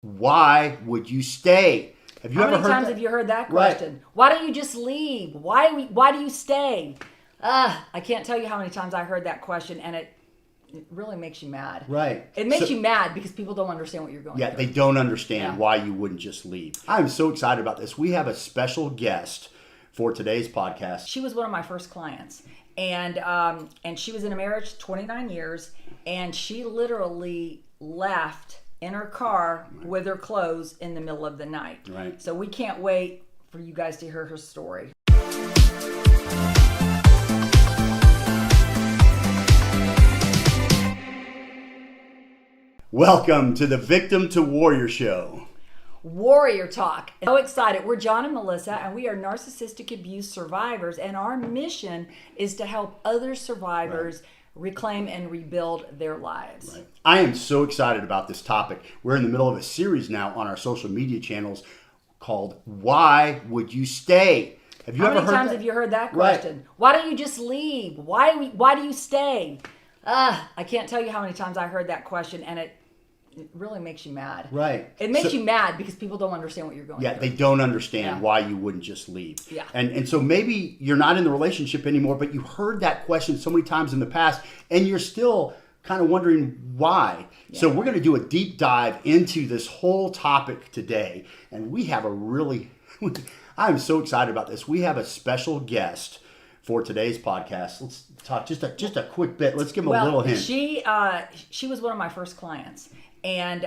Why would you stay? Have you How ever many heard times that? have you heard that question? Right. Why don't you just leave? Why do you stay? I can't tell you how many times I heard that question, and it really makes you mad. Right. It makes you mad because people don't understand what you're going Yeah, through. they don't understand why you wouldn't just leave. I'm so excited about this. We have a special guest for today's podcast. She was one of my first clients, and she was in a marriage 29 years, and she literally left in her car with her clothes in the middle of the night. Right. So we can't wait for you guys to hear her story. Welcome to the Victim to Warrior Show. Warrior Talk. So excited. We're John and Melissa, and we are narcissistic abuse survivors, and our mission is to help other survivors reclaim and rebuild their lives. Right. I am so excited about this topic. We're in the middle of a series now on our social media channels called Why Would You Stay? Have you How ever many heard times that? have you heard that question? Why don't you just leave? Why do you stay? I can't tell you how many times I heard that question, and it really makes you mad. Right. It makes you mad because people don't understand what you're going through. Yeah, they don't understand why you wouldn't just leave. Yeah. And so maybe you're not in the relationship anymore, but you heard that question so many times in the past, and you're still kind of wondering why. Yeah. So we're going to do a deep dive into this whole topic today, and we have I'm so excited about this. We have a special guest for today's podcast. Let's talk just a quick bit. Let's give them a little hint. She was one of my first clients. And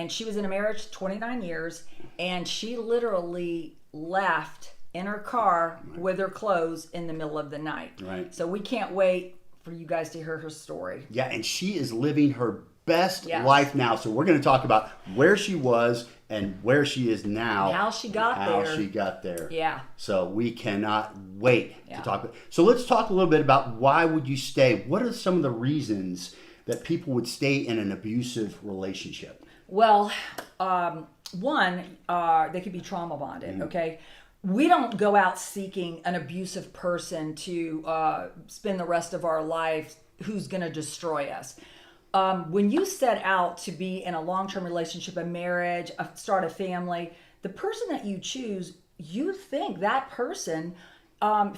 she was in a marriage 29 years, and she literally left in her car with her clothes in the middle of the night. Right. So we can't wait for you guys to hear her story. Yeah, and she is living her best life now. So we're going to talk about where she was and where she is now. How she got there. Yeah. So we cannot wait to talk. So let's talk a little bit about why would you stay? What are some of the reasons that people would stay in an abusive relationship? Well, one, they could be trauma bonded, okay? We don't go out seeking an abusive person to spend the rest of our life who's going to destroy us. When you set out to be in a long-term relationship, a marriage, start a family, the person that you choose, you think that person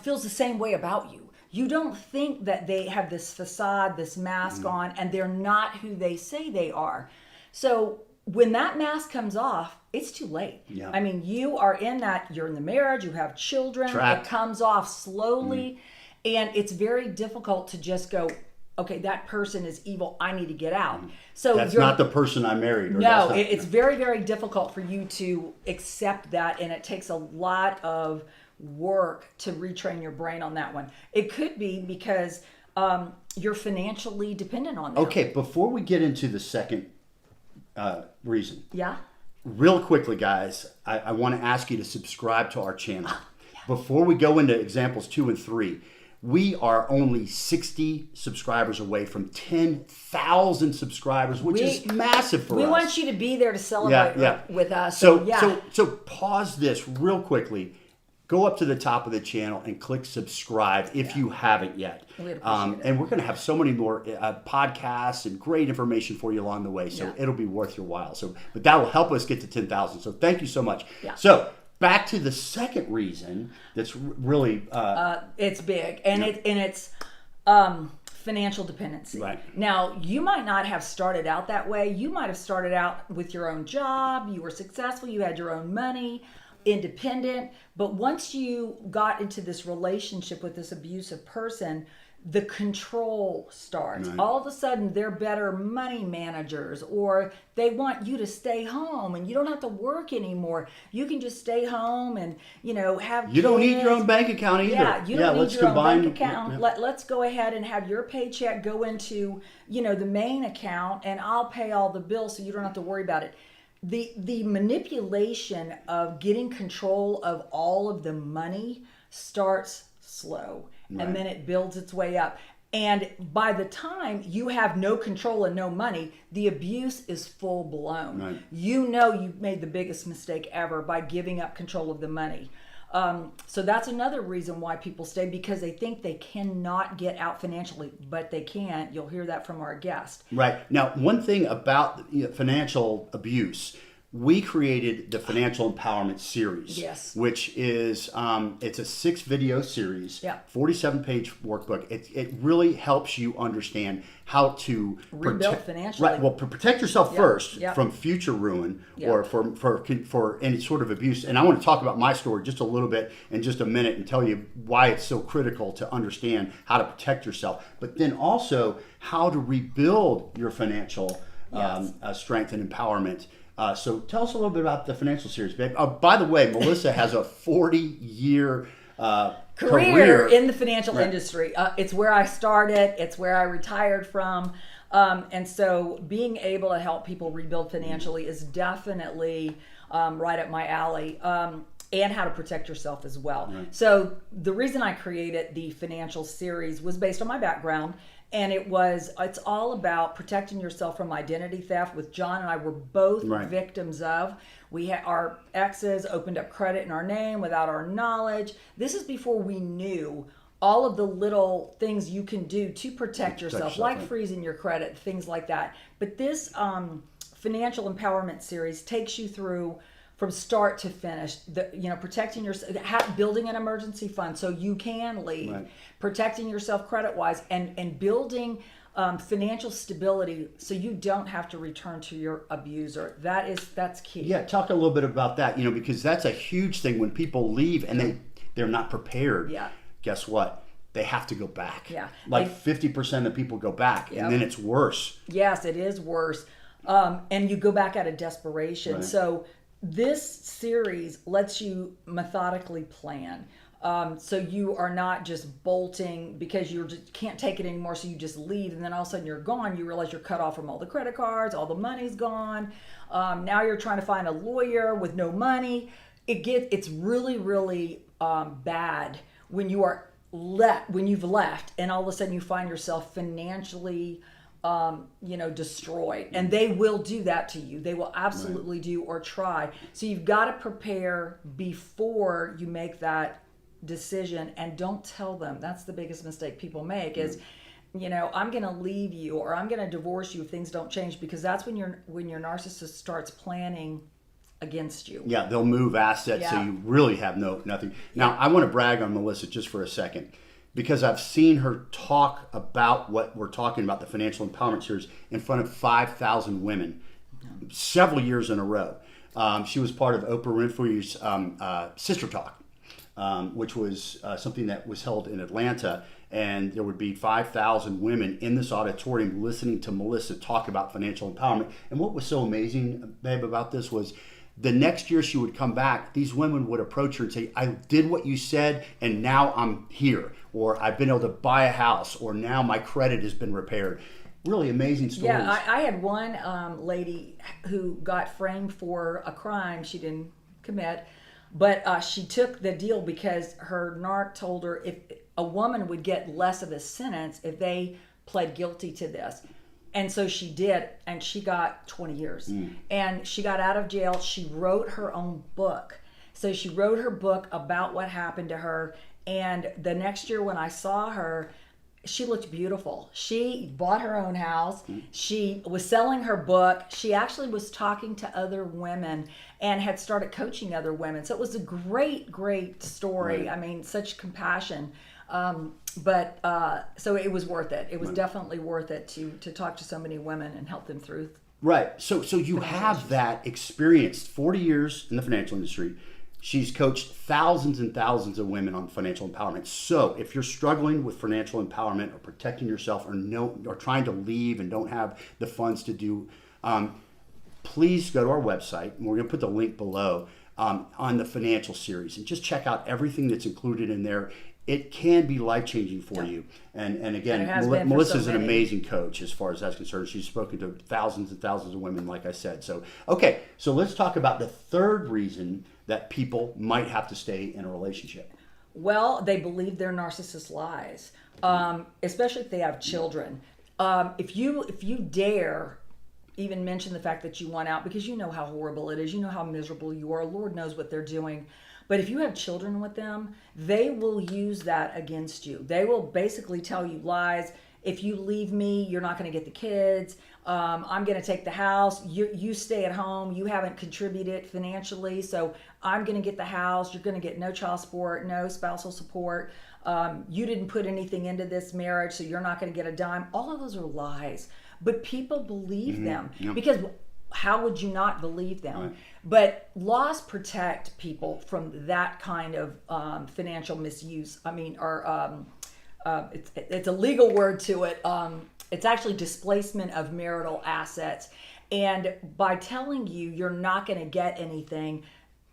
feels the same way about you. You don't think that they have this facade, this mask on, and they're not who they say they are. So when that mask comes off, it's too late. Yeah. I mean, you're in the marriage, you have children, Trapped. It comes off slowly, and it's very difficult to just go, okay, that person is evil, I need to get out. So that's not the person I married. No, it's very, very difficult for you to accept that, and it takes a lot of work to retrain your brain on that one. It could be because you're financially dependent on them. Okay, before we get into the second reason. Yeah? Real quickly, guys, I want to ask you to subscribe to our channel. Before we go into examples 2 and 3, we are only 60 subscribers away from 10,000 subscribers, which is massive for us. We want you to be there to celebrate with us. So pause this real quickly. Go up to the top of the channel and click subscribe if you haven't yet. We'd appreciate it. And we're going to have so many more podcasts and great information for you along the way. So it'll be worth your while. But that will help us get to 10,000. So thank you so much. Yeah. So back to the second reason that's really it's big, and it's financial dependency. Right. Now, you might not have started out that way. You might have started out with your own job. You were successful. You had your own money, independent. But once you got into this relationship with this abusive person, the control starts. Right. All of a sudden, they're better money managers, or they want you to stay home and you don't have to work anymore. You can just stay home and, have you don't need kids. your own bank account either. Yeah, you don't need your own bank account. Yeah. Let's go ahead and have your paycheck go into, the main account, and I'll pay all the bills so you don't have to worry about it. The manipulation of getting control of all of the money starts slow. Right. And then it builds its way up. And by the time you have no control and no money, the abuse is full blown. Right. You've made the biggest mistake ever by giving up control of the money. So that's another reason why people stay, because they think they cannot get out financially, but they can. You'll hear that from our guest. Right. Now, one thing about financial abuse, we created the Financial Empowerment Series, Yes. which is it's a 6-video series, Yeah. 47-page workbook. It really helps you understand how to Rebuild financially. Right. Well, protect yourself Yep. first Yep. from future ruin Yep. or for any sort of abuse. And I want to talk about my story just a little bit in just a minute and tell you why it's so critical to understand how to protect yourself, but then also how to rebuild your financial strength and empowerment. So tell us a little bit about the financial series, babe. By the way, Melissa has a 40-year career in the financial industry. It's where I started. It's where I retired from. And so being able to help people rebuild financially is definitely right up my alley. And how to protect yourself as well. Right. So the reason I created the financial series was based on my background. And it's all about protecting yourself from identity theft, which John and I were both victims of. We had our exes opened up credit in our name without our knowledge. This is before we knew all of the little things you can do to protect yourself, like freezing your credit, things like that. But this financial empowerment series takes you through from start to finish, protecting yourself, building an emergency fund so you can leave, protecting yourself credit-wise, and building financial stability so you don't have to return to your abuser. That's key. Yeah, talk a little bit about that, because that's a huge thing when people leave and they're not prepared. Yeah. Guess what? They have to go back. Yeah. Like 50% of people go back, and then it's worse. Yes, it is worse. And you go back out of desperation. Right. So this series lets you methodically plan. So you are not just bolting because you just can't take it anymore, so you just leave, and then all of a sudden you're gone. You realize you're cut off from all the credit cards, all the money's gone. Now you're trying to find a lawyer with no money. It's really, really bad when you've left, and all of a sudden you find yourself financially destroyed. And they will do that to you. They will absolutely do or try. So you've got to prepare before you make that decision, and don't tell them. That's the biggest mistake people make is, I'm going to leave you or I'm going to divorce you if things don't change, because that's when your narcissist starts planning against you. Yeah, they'll move assets so you really have nothing. Now, I want to brag on Melissa just for a second, because I've seen her talk about what we're talking about, the Financial Empowerment Series, in front of 5,000 women several years in a row. She was part of Oprah Winfrey's Sister Talk, which was something that was held in Atlanta, and there would be 5,000 women in this auditorium listening to Melissa talk about financial empowerment. And what was so amazing, babe, about this was the next year she would come back, these women would approach her and say, I did what you said, and now I'm here. Or I've been able to buy a house, or now my credit has been repaired. Really amazing stories. Yeah, I had one lady who got framed for a crime she didn't commit, but she took the deal because her narc told her if a woman would get less of a sentence if they pled guilty to this. And so she did, and she got 20 years. And she got out of jail. She wrote her own book. So she wrote her book about what happened to her. And the next year when I saw her, she looked beautiful. She bought her own house. She was selling her book. She actually was talking to other women and had started coaching other women. So it was a great, great story. I mean, such compassion. But so it was worth it. It was definitely worth it to talk to so many women and help them through. Right. So you have that experience, 40 years in the financial industry. She's coached thousands and thousands of women on financial empowerment. So if you're struggling with financial empowerment or protecting yourself or trying to leave and don't have the funds to do, please go to our website, and we're going to put the link below on the financial series, and just check out everything that's included in there. It can be life-changing for you. And again, Melissa's an amazing coach as far as that's concerned. She's spoken to thousands and thousands of women, like I said. So, okay, so let's talk about the third reason that people might have to stay in a relationship. Well, they believe their narcissist lies, especially if they have children. If you dare even mention the fact that you want out, because you know how horrible it is, you know how miserable you are, Lord knows what they're doing. But if you have children with them, they will use that against you. They will basically tell you lies. If you leave me, you're not going to get the kids. I'm going to take the house. You stay at home. You haven't contributed financially, so I'm going to get the house. You're going to get no child support, no spousal support. You didn't put anything into this marriage, so you're not going to get a dime. All of those are lies, but people believe them because how would you not believe them? Right. But laws protect people from that kind of financial misuse. I mean, or it's a legal word to it. It's actually displacement of marital assets. And by telling you you're not going to get anything,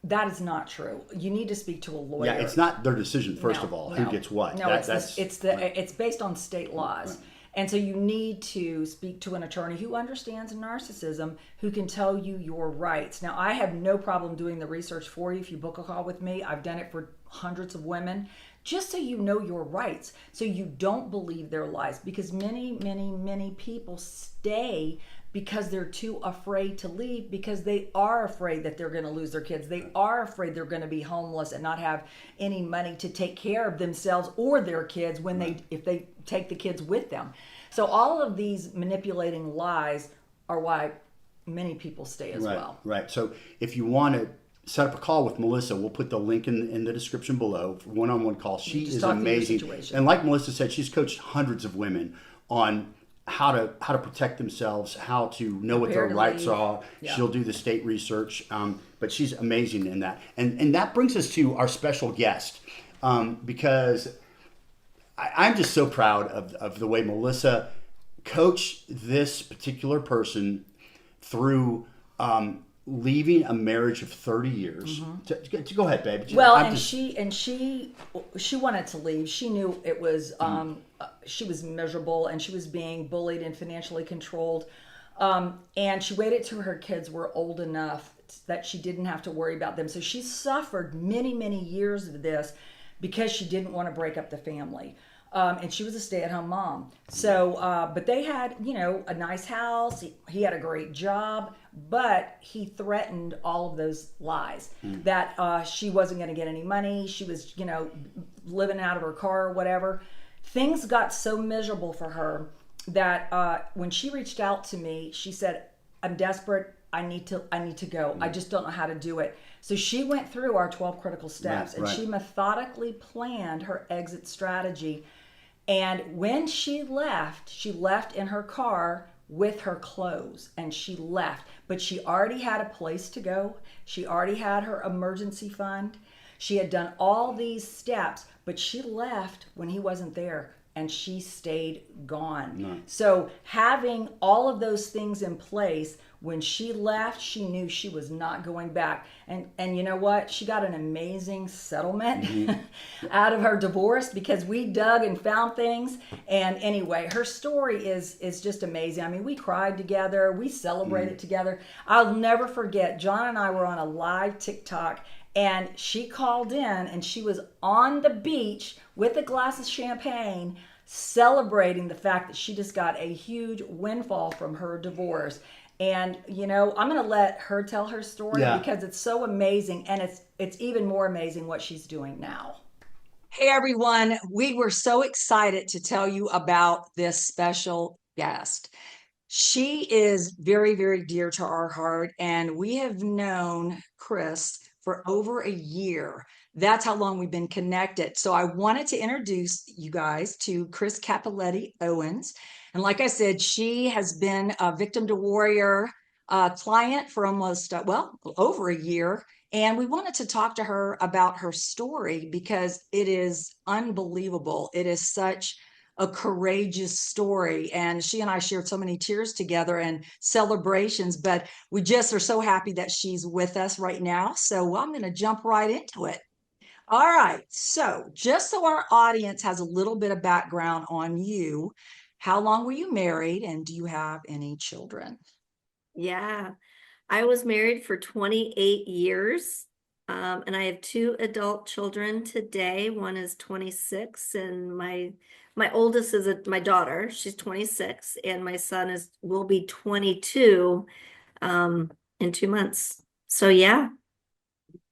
that is not true. You need to speak to a lawyer. Yeah, it's not their decision, first of all, who gets what. No, it's based on state laws. Right. And so you need to speak to an attorney who understands narcissism, who can tell you your rights. Now, I have no problem doing the research for you if you book a call with me. I've done it for hundreds of women, just so you know your rights, so you don't believe their lies. Because many, many, many people stay because they're too afraid to leave, because they are afraid that they're going to lose their kids. They are afraid they're going to be homeless and not have any money to take care of themselves or their kids when if they take the kids with them. So all of these manipulating lies are why many people stay as well. Right. So if you want to set up a call with Melissa, we'll put the link in the description below for one-on-one call. She is amazing. And like Melissa said, she's coached hundreds of women on how to protect themselves, how to know what their rights are. Yeah. She'll do the state research, but she's amazing in that. And that brings us to our special guest, because I'm just so proud of the way Melissa coached this particular person through leaving a marriage of 30 years. To go ahead, babe. Well, she wanted to leave. She knew it was she was miserable and she was being bullied and financially controlled. And she waited till her kids were old enough that she didn't have to worry about them. So she suffered many, many years of this because she didn't want to break up the family. And she was a stay-at-home mom. So, but they had, a nice house. He had a great job, but he threatened all of those lies that she wasn't going to get any money. She was, living out of her car or whatever. Things got so miserable for her that when she reached out to me, she said, "I'm desperate. I need to go. I just don't know how to do it." So she went through our 12 critical steps, and she methodically planned her exit strategy. And when she left in her car with her clothes, and she left. But she already had a place to go. She already had her emergency fund. She had done all these steps, but she left when he wasn't there, and she stayed gone. No. So having all of those things in place, when she left, she knew she was not going back. And you know what? She got an amazing settlement out of her divorce because we dug and found things. And anyway, her story is just amazing. I mean, we cried together. We celebrated together. I'll never forget, John and I were on a live TikTok, and she called in, and she was on the beach with a glass of champagne celebrating the fact that she just got a huge windfall from her divorce. And, I'm going to let her tell her story because it's so amazing. And it's even more amazing what she's doing now. Hey, everyone. We were so excited to tell you about this special guest. She is very, very dear to our heart. And we have known Chris for over a year. That's how long we've been connected. So I wanted to introduce you guys to Chris Owens. And like I said, she has been a Victim to Warrior client for almost, over a year. And we wanted to talk to her about her story because it is unbelievable. It is such a courageous story. And she and I shared so many tears together and celebrations, but we just are so happy that she's with us right now. So I'm going to jump right into it. All right. So just so our audience has a little bit of background on you, how long were you married and do you have any children? Yeah, I was married for 28 years. And I have 2 adult children today. One is 26 and my oldest is my daughter. She's 26 and my son will be 22 in 2 months. So yeah.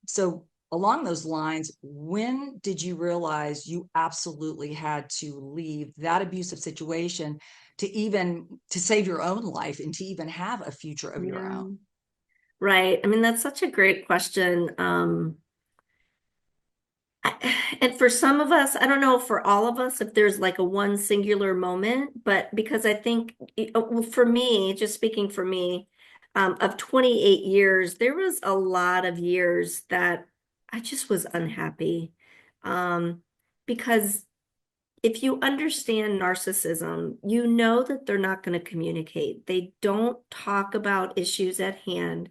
So along those lines, when did you realize you absolutely had to leave that abusive situation? to save your own life and to even have a future of your own. Right. I mean, that's such a great question. And for some of us, I don't know for all of us if there's like a one singular moment, but because I think, well, for me, just speaking for me, of 28 years, there was a lot of years that I just was unhappy. Because if you understand narcissism, you know that they're not going to communicate. They don't talk about issues at hand.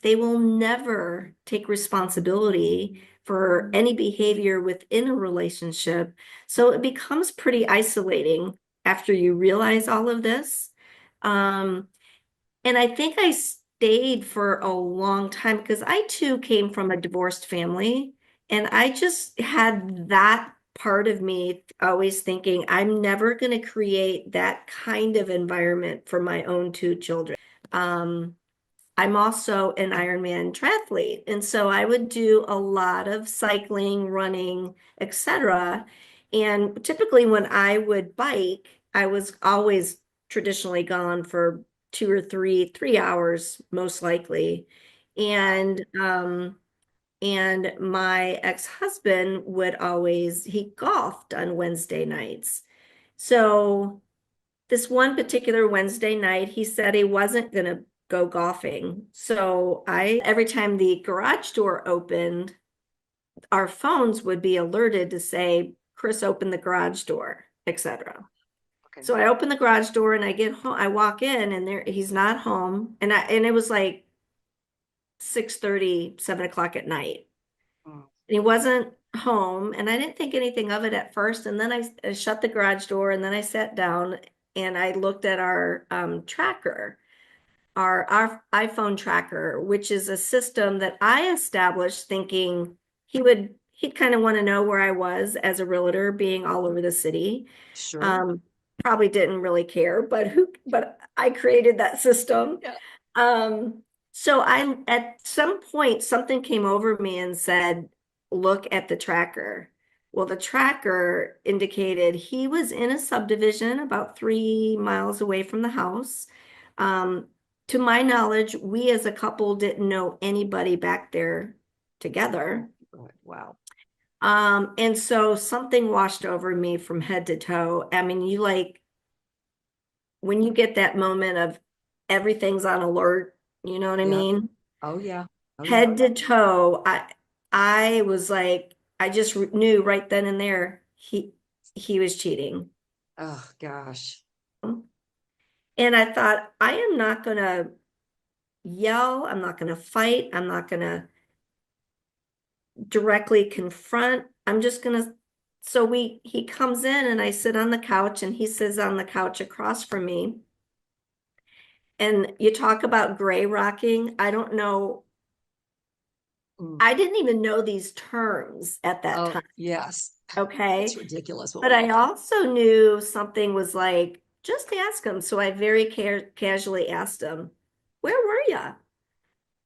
They will never take responsibility for any behavior within a relationship. So it becomes pretty isolating after you realize all of this. And I think I stayed for a long time because I too came from a divorced family. And I just had that part of me always thinking, I'm never going to create that kind of environment for my own two children. I'm also an Ironman triathlete, and so I would do a lot of cycling, running, etc. And typically when I would bike, I was always traditionally gone for 2 or 3 hours, most likely. And my ex-husband would always, he golfed on Wednesday nights. So this one particular Wednesday night, he said he wasn't going to go golfing. So every time the garage door opened, our phones would be alerted to say, Chris opened the garage door, etc. Okay. So I open the garage door and I get home, I walk in and he's not home. And it was like 6:30, 7 o'clock at night. And he wasn't home and I didn't think anything of it at first. And then I shut the garage door and then I sat down and I looked at our tracker, our iPhone tracker, which is a system that I established thinking he'd kind of want to know where I was as a realtor being all over the city. Sure. Probably didn't really care, but I created that system. Yeah. So at some point something came over me and said, look at the tracker. Well, the tracker indicated he was in a subdivision about 3 miles away from the house. To my knowledge, we as a couple didn't know anybody back there together. Wow. And so something washed over me from head to toe. I mean, when you get that moment of everything's on alert, you know what I mean? Oh yeah. Head to toe, I was like, I just knew right then and there he was cheating. Oh gosh. And I thought, I am not gonna yell, I'm not gonna fight, I'm not gonna directly confront. I'm just gonna, so he comes in and I sit on the couch and he sits on the couch across from me. And you talk about gray rocking. I don't know. I didn't even know these terms at that time. Yes. Okay. It's ridiculous. But I also knew something was like, just ask him. So I very casually asked him, where were you?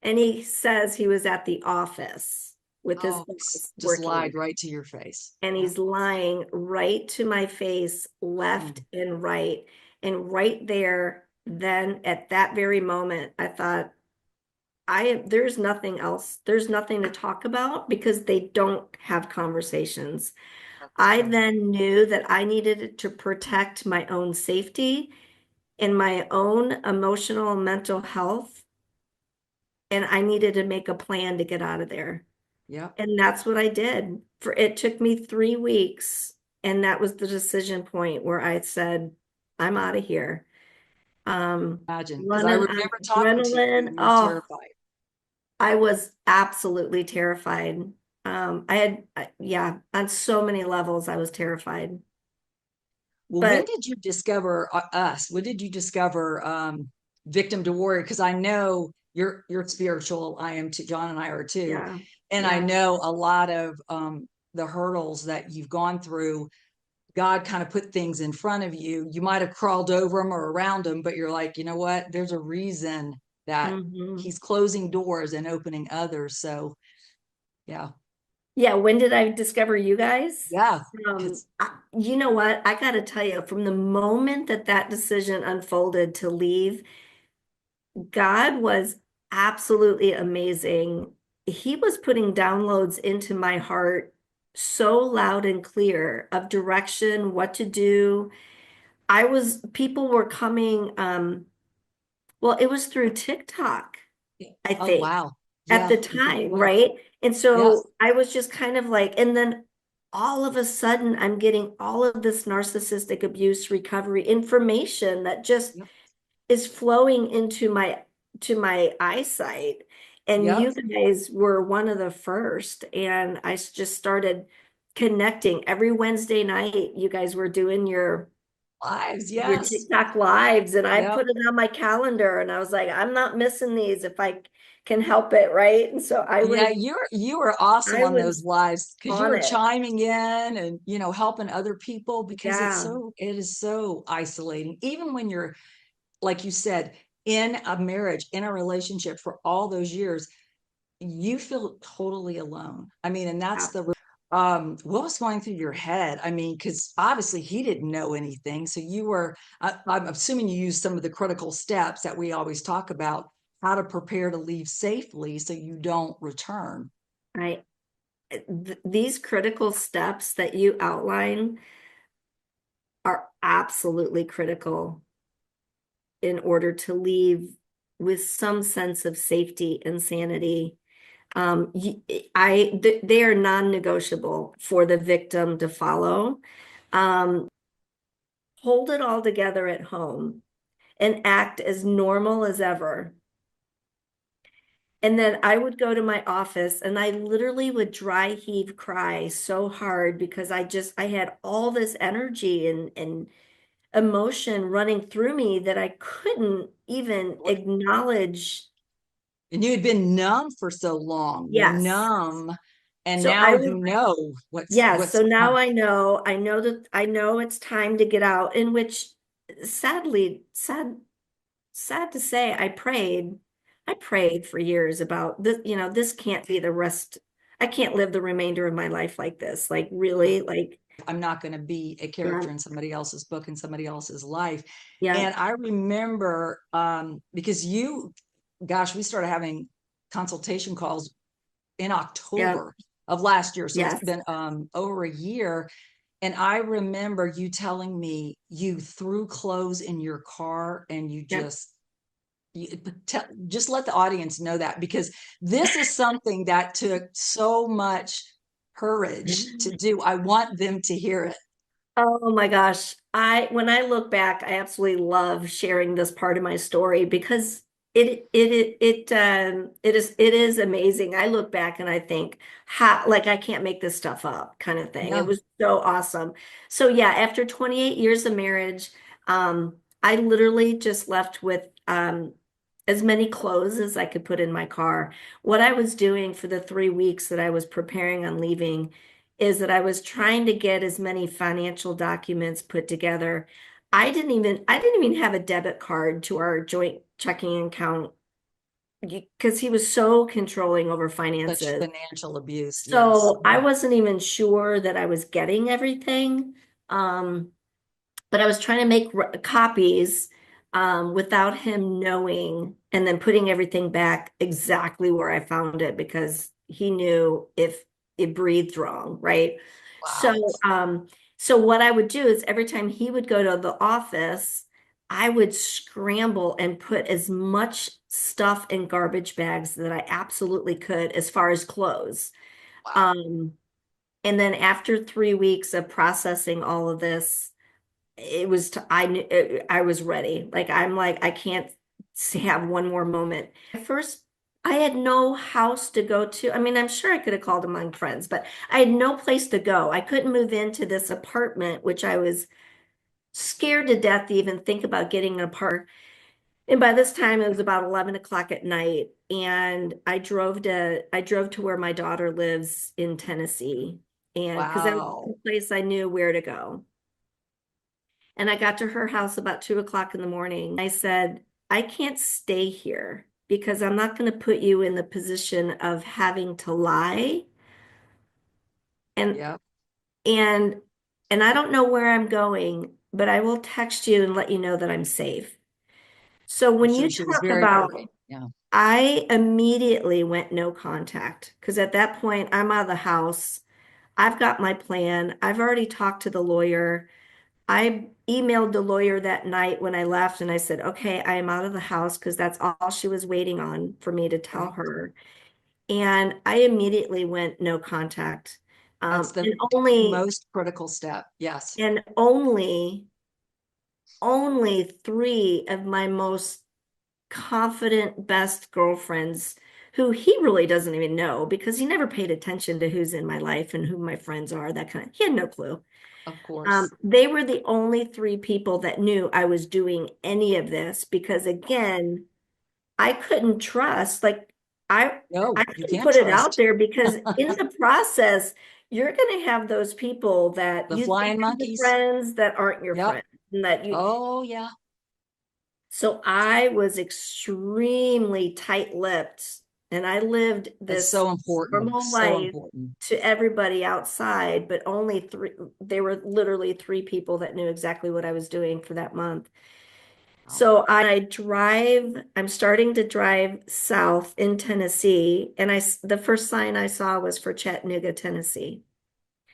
And he says he was at the office with his boss just working. lied right to your face. And he's lying right to my face, left and right. And right there, then at that very moment, I thought, there's nothing else. There's nothing to talk about because they don't have conversations. I then knew that I needed to protect my own safety and my own emotional and mental health. And I needed to make a plan to get out of there. Yeah. And that's what I did. It took me 3 weeks. And that was the decision point where I said, I'm out of here. Imagine, because I remember talking to you and you were terrified. I was absolutely terrified. Yeah, on so many levels, I was terrified. Well, when did you discover us? When did you discover Victim to Warrior? Because I know you're spiritual. I am too. John and I are too. Yeah. And I know a lot of the hurdles that you've gone through. God kind of put things in front of you. You might have crawled over them or around them, but you're like, you know what? There's a reason that he's closing doors and opening others. So, yeah. Yeah, when did I discover you guys? Yeah, because You know what? I got to tell you, from the moment that that decision unfolded to leave, God was absolutely amazing. He was putting downloads into my heart so loud and clear of direction, what to do. People were coming, well, it was through TikTok, I oh think, wow. at Yeah, the I think it time, was. right? And Yes. so I was just kind of like, and then all of a sudden I'm getting all of this narcissistic abuse recovery information that just Yep. is flowing into my eyesight. And Yep. you guys were one of the first, and just started connecting every Wednesday night. You guys were doing Lives. your Yes. TikTok lives, and I Yep. put it on my calendar, and I was like, I'm not missing these if I can help it, right? And so Yeah, you were awesome I on those was lives because you on were it. chiming in and helping other people because Yeah, it is so isolating. Even when you're, like you said, in a marriage, in a relationship for all those years, you feel totally alone. I mean, and that's yeah. the what was going through your head? I mean, because obviously he didn't know anything. So you were, I'm assuming you used some of the critical steps that we always talk about, how to prepare to leave safely so you don't return. I these critical steps that you outline are absolutely critical in order to leave with some sense of safety and sanity. They are non-negotiable for the victim to follow. Um, hold it all together at home and act as normal as ever. And then I would go to my office and I literally would dry heave cry so hard because I had all this energy and emotion running through me that I couldn't even acknowledge. And you had been numb for so long. You're Yes. numb, and So now I you would, know yes. what's So now coming. I know that I know it's time to get out, in which sadly, sad to say, I prayed for years about this, this can't be the rest. I can't live the remainder of my life like this. Like really, like, I'm not going to be a yeah, character in somebody else's book in somebody else's life. yeah, And I remember because gosh, we started having consultation calls in yeah, October of last year. So it's yes, been over a year. And I remember you telling me you threw clothes in your car and you yeah. just let the audience know that because this is something that took so much courage to do. I want them to hear it. Oh my gosh. When I look back, I absolutely love sharing this part of my story because it is amazing. I look back and I think how, like, I can't make this stuff up kind of thing. It Yeah. was so awesome. So yeah, after 28 years of marriage, I literally just left with as many clothes as I could put in my car. What I was doing for the 3 weeks that I was preparing on leaving is that I was trying to get as many financial documents put together. I didn't even have a debit card to our joint checking account because he was so controlling over Such finances. financial abuse. Yes. So I wasn't even sure that I was getting everything. Um, but I was trying to make copies without him knowing and then putting everything back exactly where I found it because he knew if it breathed wrong, right? Wow. So what I would do is every time he would go to the office, I would scramble and put as much stuff in garbage bags that I absolutely could as far as clothes. Wow. Um, and then after 3 weeks of processing all of this, it was I knew I was ready. Like I'm like I can't have one more moment. At first, I had no house to go to. I mean, I'm sure I could have called among friends, but I had no place to go. I couldn't move into this apartment, which I was scared to death to even think about getting an apartment. And by this time, it was about 11 o'clock at night, and I drove to where my daughter lives in Tennessee, and because that was the Wow. place I knew where to go. And I got to her house about 2 o'clock in the morning. I said, I can't stay here because I'm not going to put you in the position of having to lie And Yeah. and and I don't know where I'm going, but I will text you and let you know that I'm safe. So I'm when sure you she was talk very about, hurting. Yeah. I immediately went no contact because at that point I'm out of the house. I've got my plan. I've already talked to the lawyer. I emailed the lawyer that night when I left and I said, okay, I am out of the house because that's all she was waiting on for me to tell Right. her. And I immediately went no contact. That's the And only most critical step. Yes. and only three of my most confident best girlfriends who he really doesn't even know because he never paid attention to who's in my life and who my friends are, that kind of, he had no clue. Of course. They were the only three people that knew I was doing any of this because again, I couldn't trust, like I No, you couldn't can't put it out trust there because in the process, you're going to have those people that the you think flying are your monkeys. friends that aren't your Yep. friends. And that you, Oh, yeah. so I was extremely tight-lipped and I lived That's this so important. normal So life important. to everybody outside, but only three, they were literally three people that knew exactly what I was doing for that month. Wow. So I'm starting to drive south in Tennessee, and the first sign I saw was for Chattanooga, Tennessee.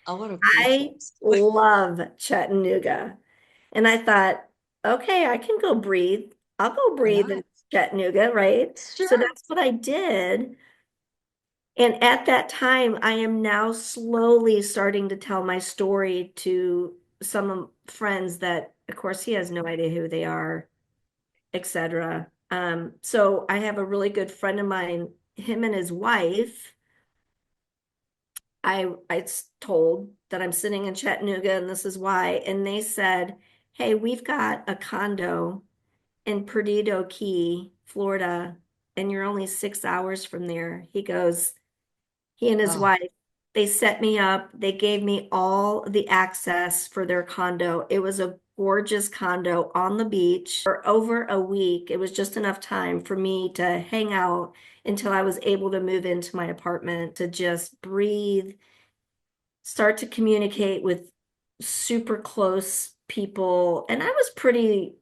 Oh, what a cool I place. love Chattanooga. And I thought, okay, I can go breathe. I'll go Why breathe not? in Chattanooga, right? So Sure. that's what I did. And at that time, I am now slowly starting to tell my story to some friends that, of course, he has no idea who they are, etc. So I have a really good friend of mine, him and his wife. I told that I'm sitting in Chattanooga and this is why. And they said, hey, we've got a condo in Perdido Key, Florida, and you're only 6 hours from there. He and his Oh, wife, they set me up. They gave me all the access for their condo. It was a gorgeous condo on the beach for over a week. It was just enough time for me to hang out until I was able to move into my apartment to just breathe, start to communicate with super close people. And I was pretty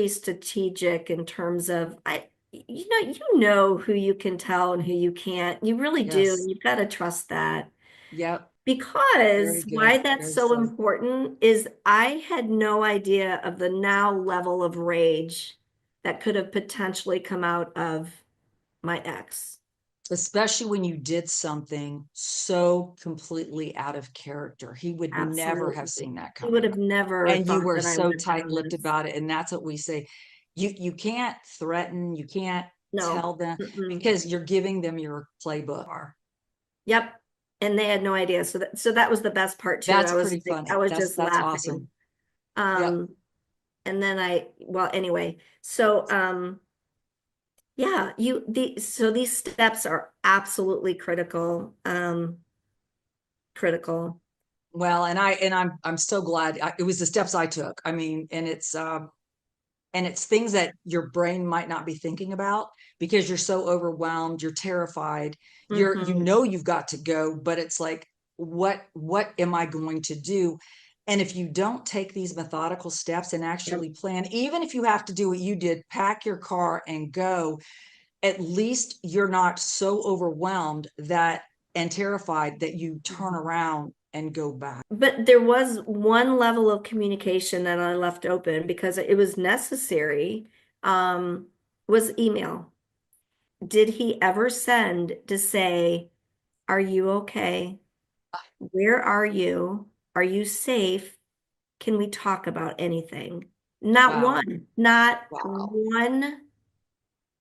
strategic in terms of you know who you can tell and who you can't. You really do, yes. and you've got to trust that. Yep. Very Because good. why that's Very so safe. important is I had no idea of the now level of rage that could have potentially come out of my ex. Especially when you did something so completely out of character. He would never have Absolutely. seen that He would coming. have never And you thought were that I so would have done tight-lipped this. about it. And that's what we say. You can't threaten, you can't No. tell them Mm-mm. because you're giving them your playbook. Yep. And they had no idea. So that was the best part too. That's pretty I funny. was That's just that's laughing. awesome. Yep. Um, and then well, anyway, so yeah, so these steps are absolutely critical. Critical. Well, and I'm so glad it was the steps I took. I mean, and it's things that your brain might not be thinking about because you're so overwhelmed, you're terrified, you Hmm. know you've got to go, but it's like what am I going to do? And if you don't take these methodical steps and Yep. actually plan, even if you have to do what you did, pack your car and go, at least you're not so overwhelmed that and terrified that you turn Mhm. around and go back. But there was one level of communication that I left open because it was necessary, was email. Did he ever send to say, are you okay? Where are you? Are you safe? Can we talk about anything? Wow. Not Wow. one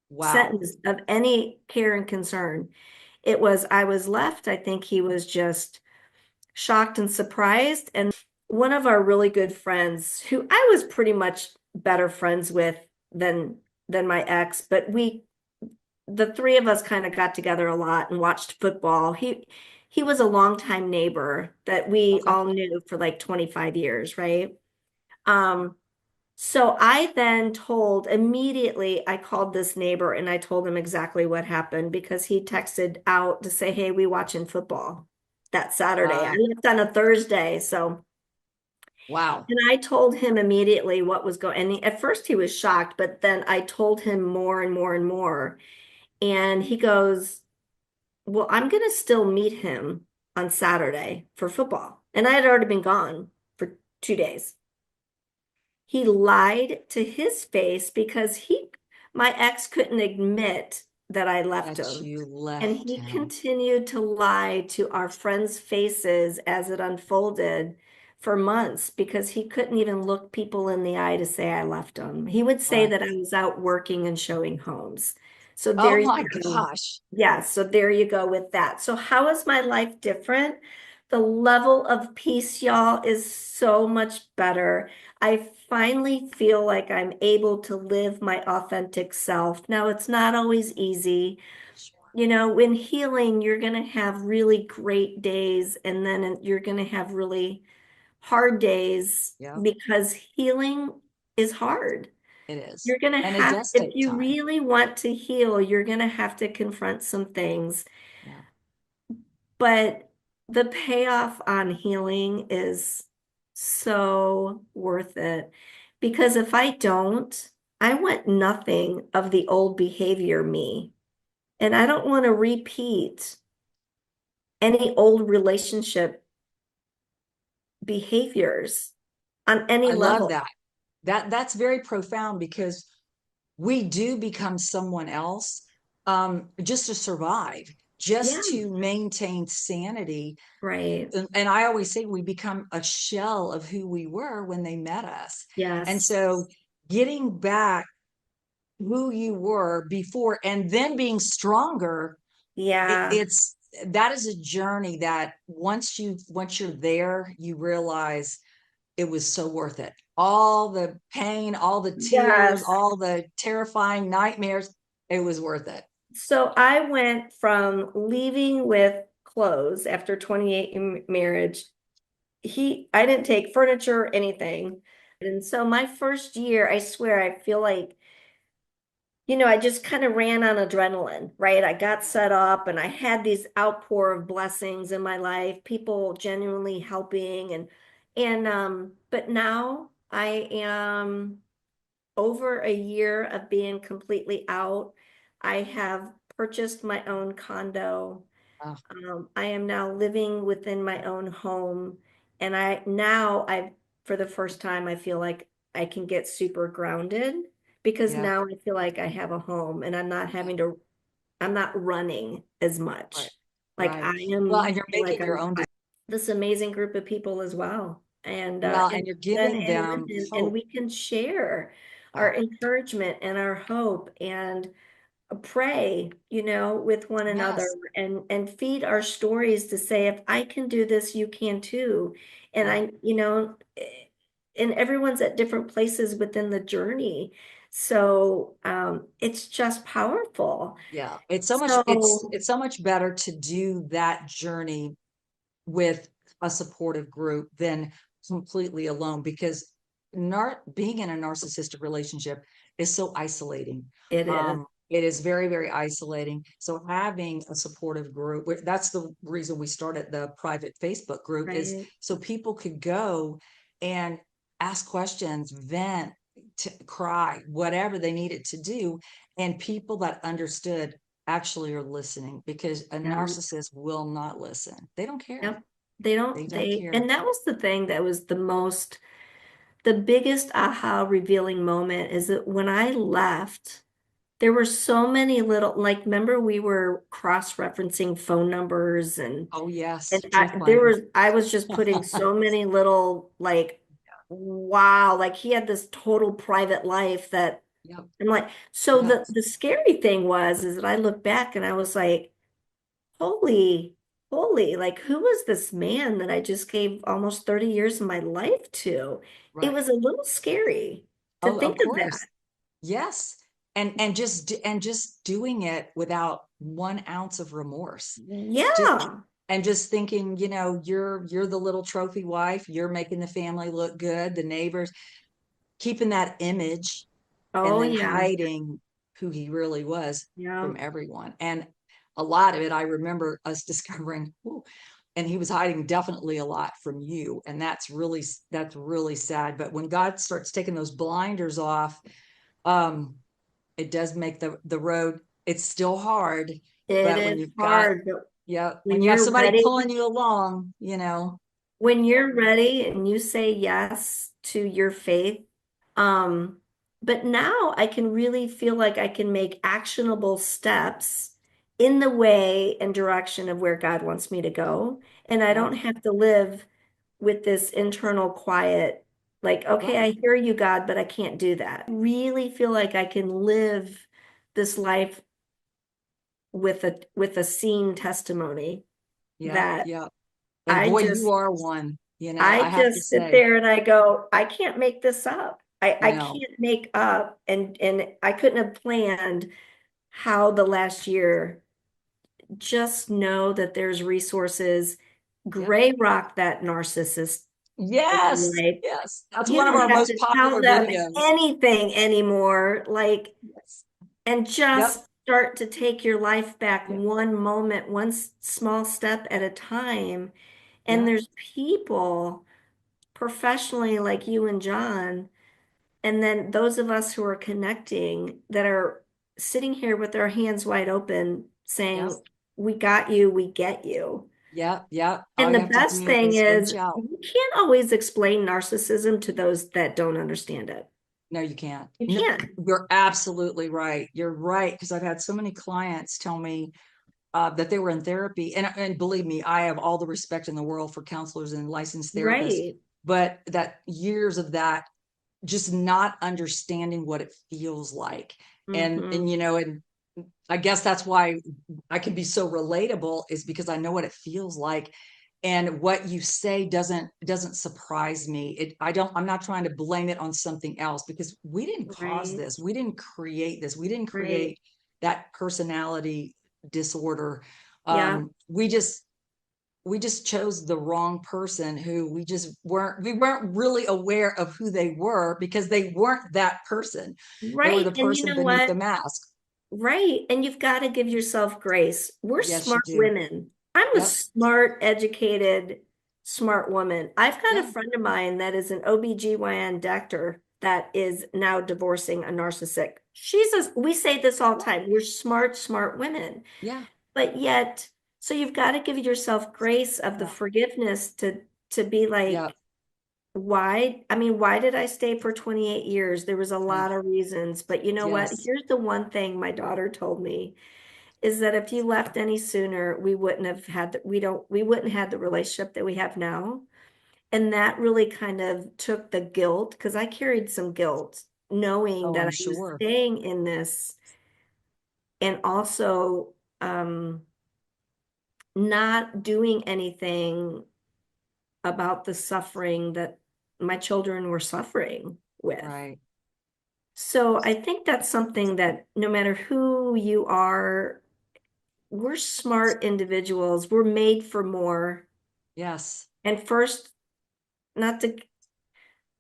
Wow. sentence of any care and concern. I was left, I think he was just shocked and surprised. And one of our really good friends, who I was pretty much better friends with than my ex, but the three of us kind of got together a lot and watched football. He was a longtime neighbor that we Okay. all knew for like 25 years, right? Um, so I then immediately, I called this neighbor and I told him exactly what happened because he texted out to say, hey, we watching football. that Saturday. I Wow. left on a Thursday. So, Wow. and I told him immediately what was going, and at first he was shocked, but then I told him more and more and more. And he goes, well, I'm going to still meet him on Saturday for football. And I had already been gone for 2 days. He lied to his face because my ex couldn't admit that I left That him. you And left he him. continued to lie to our friends' faces as it unfolded for months because he couldn't even look people in the eye to say I left him. He would say Right. that I was out working and showing homes. So there Oh you my go. gosh. Yeah, so there you go with that. So how is my life different? The level of peace, y'all, is so much better. I finally feel like I'm able to live my authentic self. Now, it's not always easy. Sure. You know, when healing, you're going to have really great days, and then you're going to have really hard days Yeah, because healing is hard. it is. You're going to And it have, does if take you time. really want to heal, you're going to have to confront some things. Yeah. But the payoff on healing is so worth it. Because if I don't, I want nothing of the old behavior me. And I don't want to repeat any old relationship behaviors on any I love level. that. That's very profound because we do become someone else just to survive, Yeah, just to maintain sanity. right. And I always say we become a shell of who we were when they met us. And Yes. so getting back who you were before and then being stronger, Yeah. it's that is a journey that once you're there, you realize it was so worth it. All the pain, all the tears, Yes. all the terrifying nightmares, it was worth it. So I went from leaving with clothes after 28 in marriage. I didn't take furniture or anything. And so my first year, I swear, I feel like, I just kind of ran on adrenaline, right? I got set up and I had these outpour of blessings in my life, people genuinely helping but now I am over a year of being completely out. I have purchased my own condo. Oh, I am now living within my own home, and for the first time, I feel like I can get super grounded because yeah, now I feel like I have a home and yeah, I'm not running as right, much. Like right. I Well, am, and you're like making your I'm own, this amazing group of people as well. well, and And you're then giving and them listen, and hope. we can share our Oh, encouragement and our hope and pray, with one another yes, and feed our stories to say, if I can do this, you can too. And yeah, and everyone's at different places within the journey. So it's just powerful. yeah. So It's so much better to do that journey with a supportive group than completely alone because being in a narcissistic relationship is so isolating. it is, It is very, very isolating. So having a supportive group, that's the reason we started the private Facebook group, is right? so people could go and ask questions, vent, cry, whatever they needed to do. And people that understood actually are listening because a Yeah. narcissist will not listen. They don't care. Yep. They don't care. And that was the thing that was the biggest aha revealing moment is that when I left, there were so many little, like, remember we were cross-referencing phone numbers Oh yes, and truth claim. I was just putting so many little, like, wow, like he had this total private life that Yep. I'm like, so Yep. the scary thing is that I look back and I was like, holy, holy, like who was this man that I just gave almost 30 years of my life to? It Right. was a little scary to Oh, of think of that. course. Yes. And just doing it without 1 ounce of remorse. Just Yeah. and just thinking, you're the little trophy wife, you're making the family look good, the neighbors, keeping that image and Oh then yeah. hiding who he really was Yeah. from everyone. And a lot of it, I remember us discovering, ooh, and he was hiding definitely a lot from you. And that's really sad. But when God starts taking those blinders off, it does make the road, it's still hard, It but when is you've got, hard, but yeah, when when you have you're somebody ready, pulling you along, when you're ready and you say yes to your faith, um, but now I can really feel like I can make actionable steps in the way and direction of where God wants me to go. And I yeah, don't have to live with this internal quiet, like, okay, right. I hear you, God, but I can't do that. Really feel like I can live this life with a seen testimony Yeah, that yeah. And I boy, you just are one, I I have to just sit say, there and I go, I can't make this up. I no, can't make up, and I couldn't have planned how the last year. Just know that there's resources. yep. Gray rock that narcissist in your Yes, life. yes. That's You one of don't our have most to tell popular them videos. anything anymore. Like, Yes. and Yep, just start to take your life back yep, one moment, one small step at a time. And yep, there's people professionally like you and John, and then those of us who are connecting that are sitting here with our hands wide open yep, saying, we got you, we get you. yep, yep. All And you the have to best do thing is is, reach out. you can't always explain narcissism to those that don't understand it. No, you can't. You No, can't. you're absolutely right. You're right. Because I've had so many clients tell me that they were in therapy. And believe me, I have all the respect in the world for counselors and licensed therapists, Right. but that years of that, just not understanding what it feels like. And Hmm. and I guess that's why I can be so relatable, is because I know what it feels like. And what you say doesn't surprise me. I'm not trying to blame it on something else, because we didn't cause Right. this. We didn't create this. We didn't Right. create that personality disorder. Yeah. We just chose the wrong person, who we weren't really aware of who they were, because they weren't that person. They were Right. the And you person know beneath the what? mask. Right. And you've got to give yourself grace. We're Yes, you smart do. women. I'm a Yep. smart, educated, smart woman. I've got a Yeah. friend of mine that is an OBGYN doctor that is now divorcing a narcissist. We say this all the time. We're smart, smart women. Yeah. But yet, so you've got to give yourself grace of the Yeah. forgiveness to be Yeah. like, why? I mean, why did I stay for 28 years? There was a Yeah. lot of reasons, but you know what? Yes. Here's the one thing my daughter told me is that if you left any sooner, we wouldn't have the relationship that we have now. And that really kind of took the guilt, because I carried some guilt knowing Oh, that I'm I was sure. staying in this, and also um not doing anything about the suffering that my children were suffering with. Right. So I think that's something that no matter who you are, we're smart individuals. We're made for more. Yes. And first, not to,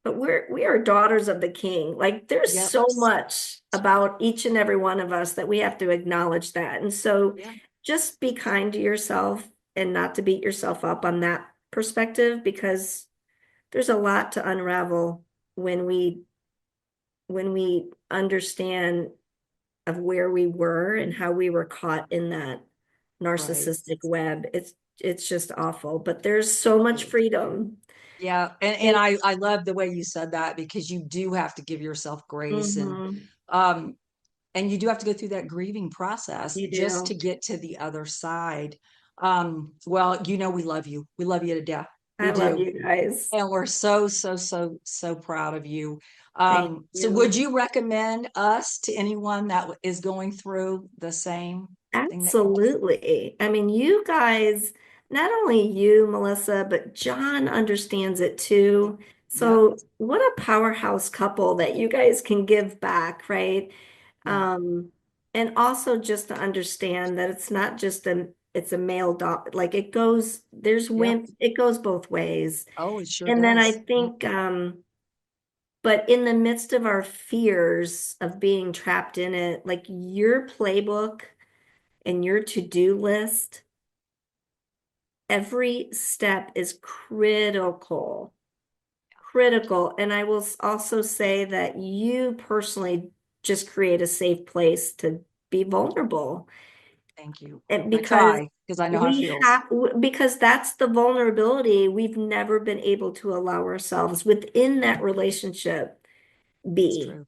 but we are daughters of the king. Like, there's Yep. so much about each and every one of us that we have to acknowledge that. And so Yeah. just be kind to yourself and not to beat yourself up on that perspective, because there's a lot to unravel when we understand of where we were and how we were caught in that Right. narcissistic web. It's just awful, but there's so much freedom. Yeah. And I love the way you said that, because you do have to give yourself grace, Mm-hmm. um and you do have to go through that grieving process You just to do. get to the other side. Well, we love you. We love you to death. We I love do. you guys. And we're so, so, so, so proud of you. Thank So would you. you recommend us to anyone that is going through the same thing that you did? Absolutely. I mean, you guys, not only you, Melissa, but John understands it too. Yep. So what a powerhouse couple that you guys can give back, right? Yeah. And also just to understand that it's a male dog. Like, Yep. it goes both ways. Oh, it sure And then I does. Yep. think, but in the midst of our fears of being trapped in it, like your playbook and your to-do list every step is critical. Critical. And I will also say that you personally just create a safe place to be vulnerable. Thank you. And I because try because I know how it feels. because that's the vulnerability we've never been able to allow ourselves within that relationship It's be. true.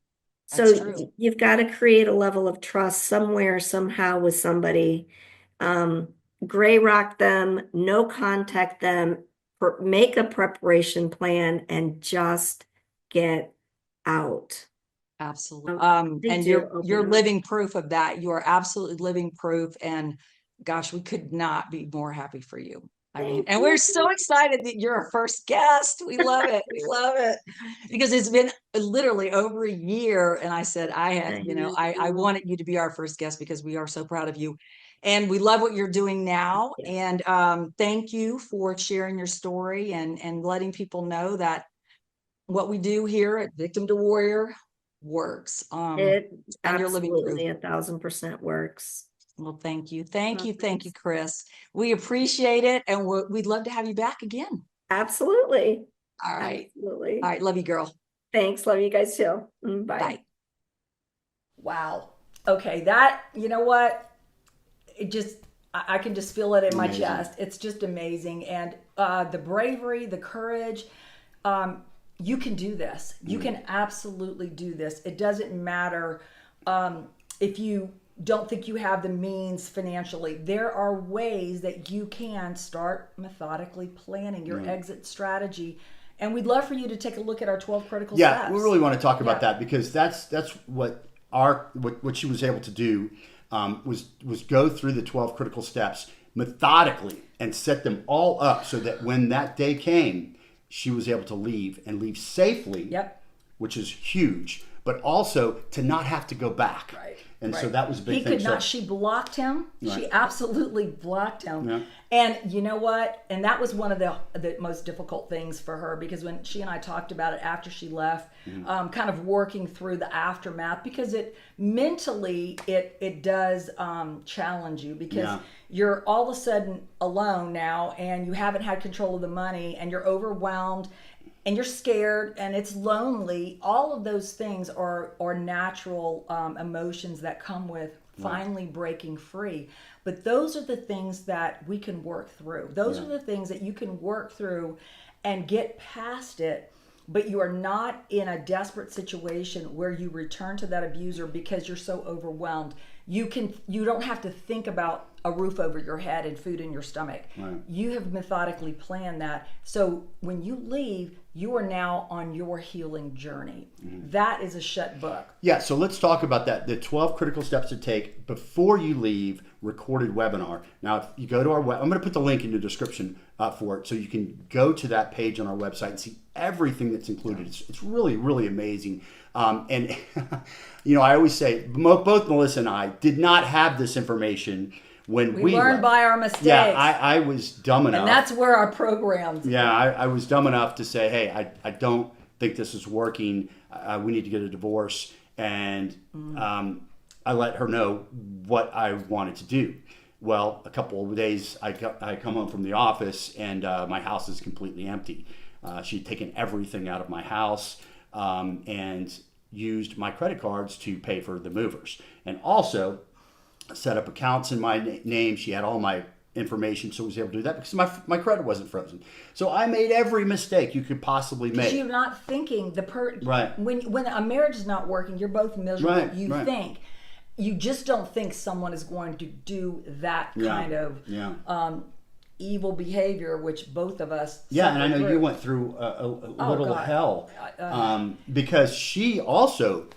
So That's true. you've got to create a level of trust somewhere, somehow with somebody. Gray rock them, no contact them, make a preparation plan, and just get out. Absolutely. They And do you're open up. living proof of that. You are absolutely living proof. And gosh, we could not be more happy for you. I mean, Thank and you. we're so excited that you're our first guest. We love it. We love it. Because it's been literally over a year. And I said, I wanted you to be our first guest because we are so proud of you. And we love what you're doing now. And thank you for sharing your story and letting people know that what we do here at Victim to Warrior works. It And you're living proof. absolutely 1,000% works. Well, thank you. Thank you, Chris. We appreciate it. And we'd love to have you back again. Absolutely. All right. Absolutely. All right. Love you, girl. Thanks. Love you guys too. Bye. Bye. Wow. Okay, that, you know what? It just, I can just feel it in my Amazing. chest. It's just amazing. And the bravery, the courage, you can do this. You can absolutely do this. It doesn't matter if you don't think you have the means financially. There are ways that you can start methodically planning your exit strategy. And we'd love for you to take a look at our 12 critical steps. Yeah, we really want to talk about that because that's what what she was able to do was go through the 12 critical steps methodically and set them all up so that when that day came, she was able to leave and leave safely. Yep. Which is huge, but also to not have to go back. Right. And so right. that was a big He thing. could not. She blocked him. Right. She absolutely blocked him. Yeah. And you know what? And that was one of the most difficult things for her because when she and I talked about it after she left, kind of working through the aftermath because it mentally it does challenge you because you're all of a sudden alone now and you haven't had control of the money and you're overwhelmed. And you're scared and it's lonely. All of those things are natural emotions that come with finally breaking free. But those are the things that we can work through. Those are the things that you can work through and get past it. But you are not in a desperate situation where you return to that abuser because you're so overwhelmed. You don't have to think about a roof over your head and food in your stomach. Right. You have methodically planned that. So when you leave, you are now on your healing journey. That is a shut book. Yeah, so let's talk about that. The 12 critical steps to take before you leave recorded webinar. Now, if you go to our I'm going to put the link in the description for it so you can go to that page on our website and see everything that's included. It's really, really amazing. And, you know, I always say both Melissa and I did not have this information when we learned left. by our mistakes. Yeah, I was dumb enough. And that's where our programs. Yeah, I was dumb enough to say, hey, I don't think this is working. We need to get a divorce. And I let her know what I wanted to do. Well, a couple of days, I come home from the office and my house is completely empty. She'd taken everything out of my house and used my credit cards to pay for the movers. And also set up accounts in my name. She had all my information, so I was able to do that because my credit wasn't frozen. So I made every mistake you could possibly make. You're not thinking right. When a marriage is not working, you're both miserable. Right, You right. think. You just don't think someone is going to do that kind of evil behavior, which both of us. Yeah, and I know suffered you through. went through a little God. hell because she also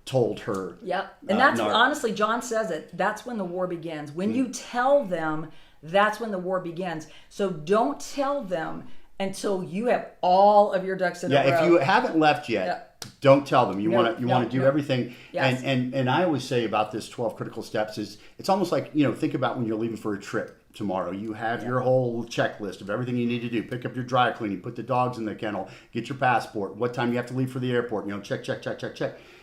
told her. Yep. And that's honestly, John says it. That's when the war begins. When you tell them, that's when the war begins. So don't tell them until you have all of your ducks in a row. Yeah, if you haven't left yet, don't tell them. You want to do everything. Yes. And I always say about this 12 critical steps is it's almost like, you know, think about when you're leaving for a trip tomorrow. You have your whole checklist of everything you need to do. Pick up your dry cleaning, put the dogs in the kennel, get your passport, what time you have to leave for the airport, you know, check.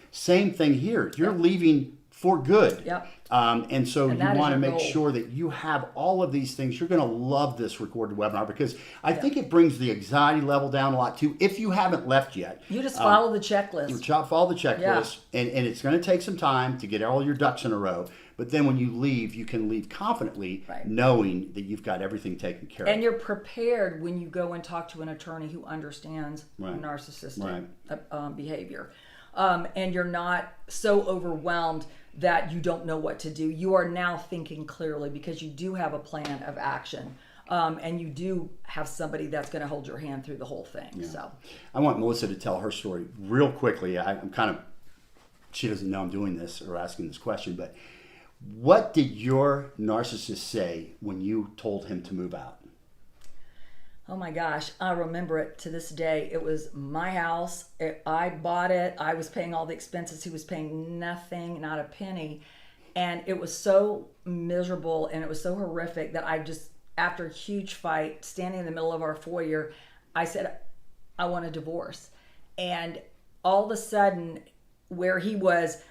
Same thing here. You're leaving for good. Yep. And so And you that is want to your make goal. sure that you have all of these things. You're going to love this recorded webinar because I think it brings the anxiety level down a lot too. If you haven't left yet, You just follow the checklist. follow the checklist, and it's going to take some time to get all your ducks in a row. But then when you leave, you can leave confidently, Right. knowing that you've got everything taken care of. And you're prepared when you go and talk to an attorney who understands Right. narcissistic Right. behavior. And you're not so overwhelmed that you don't know what to do. You are now thinking clearly because you do have a plan of action. And you do have somebody that's going to hold your hand through the whole thing. So I want Melissa to tell her story real quickly. I'm kind of, she doesn't know I'm doing this or asking this question, but what did your narcissist say when you told him to move out? oh my gosh, I remember it to this day. It was my house. I bought it. I was paying all the expenses. He was paying nothing, not a penny. And it was so miserable and it was so horrific that I just, after a huge fight, standing in the middle of our foyer, I said, I want a divorce. And all of a sudden, where he was,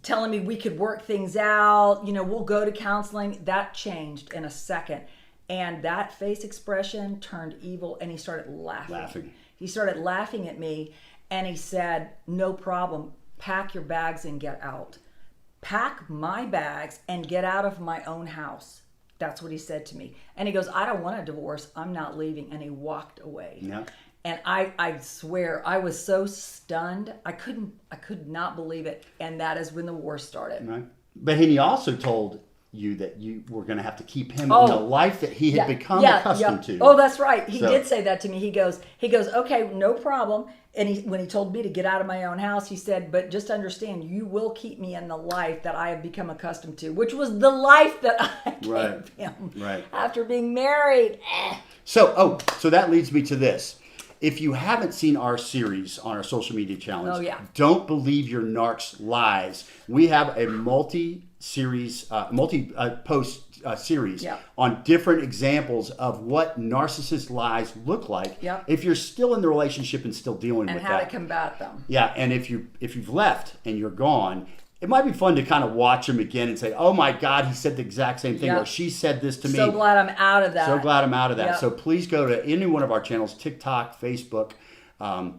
telling me we could work things out, we'll go to counseling, that changed in a second. And that face expression turned evil and he started laughing. He started laughing at me and he said, no problem, pack your bags and get out. Pack my bags and get out of my own house. That's what he said to me. And he goes, I don't want a divorce. I'm not leaving. And he walked away. Yeah. And I swear, I was so stunned. I could not believe it. And that is when the war started. Right. But he also told you that you were going to have to keep him in the life that he had become accustomed to. Oh, that's right. He did say that to me. He goes, okay, no problem. And when he told me to get out of my own house, he said, but just understand, you will keep me in the life that I have become accustomed to, which was the life that I gave him after being married. So that leads me to this. If you haven't seen our series on our social media challenge, Don't Believe Your Narc's Lies, we have a multi-post series on different examples of what narcissist lies look like. If you're still in the relationship and still dealing with that. And how to combat them. Yeah, and if you've left and you're gone, it might be fun to kind of watch them again and say, oh my God, he said the exact same thing, or she said this to me. So glad I'm out of that. So glad I'm out of that. So please go to any one of our channels, TikTok, Facebook, or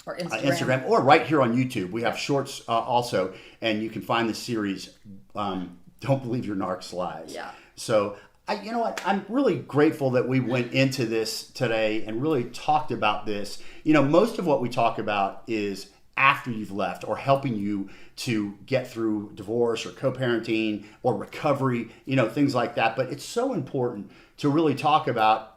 Instagram, or right here on YouTube. We have shorts also, and you can find the series, Don't Believe Your Narc's Lies. Yeah. So, you know what? I'm really grateful that we went into this today and really talked about this. Most of what we talk about is after you've left or helping you to get through divorce or co-parenting or recovery, things like that. But it's so important to really talk about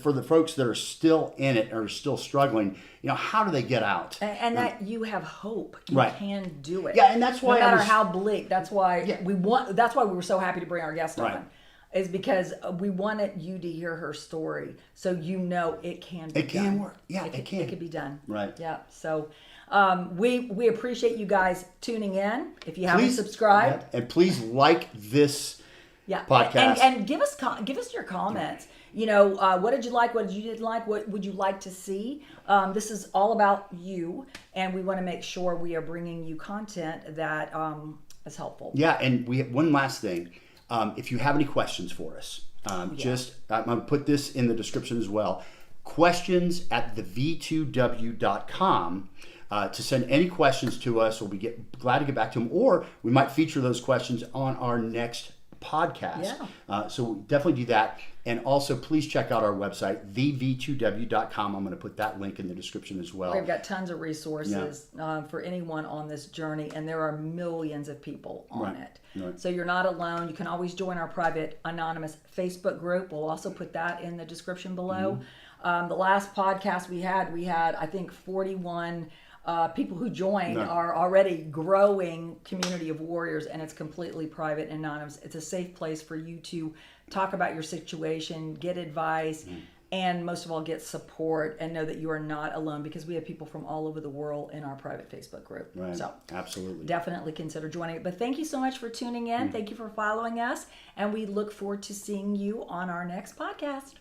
for the folks that are still in it or are still struggling, how do they get out? And that you have hope. You can do it. Yeah, and that's why no matter how bleak. That's why we were so happy to bring our guest on. Is because we wanted you to hear her story, so it can be done. It can work. Yeah, it can. It can be done. Right. Yeah. So we appreciate you guys tuning in. If you haven't subscribed, and please like this podcast and give us your comments. What did you like? What did you didn't like? What would you like to see? This is all about you, and we want to make sure we are bringing you content that is helpful. Yeah, and we have one last thing. If you have any questions for us, I'm going to put this in the description as well. Questions at the v2w.com to send any questions to us. We'll be glad to get back to them, or we might feature those questions on our next podcast. So we'll definitely do that. And also, please check out our website, thv2w.com. I'm going to put that link in the description as well. We've got tons of resources for anyone on this journey, and there are millions of people on it. Right. So you're not alone. You can always join our private anonymous Facebook group. We'll also put that in the description below. The last podcast we had, I think, 41 people who joined our already growing community of warriors, and it's completely private and anonymous. It's a safe place for you to talk about your situation, get advice, and most of all, get support and know that you are not alone, because we have people from all over the world in our private Facebook group. Right. So absolutely. Definitely consider joining it. But thank you so much for tuning in. Thank you for following us, and we look forward to seeing you on our next podcast.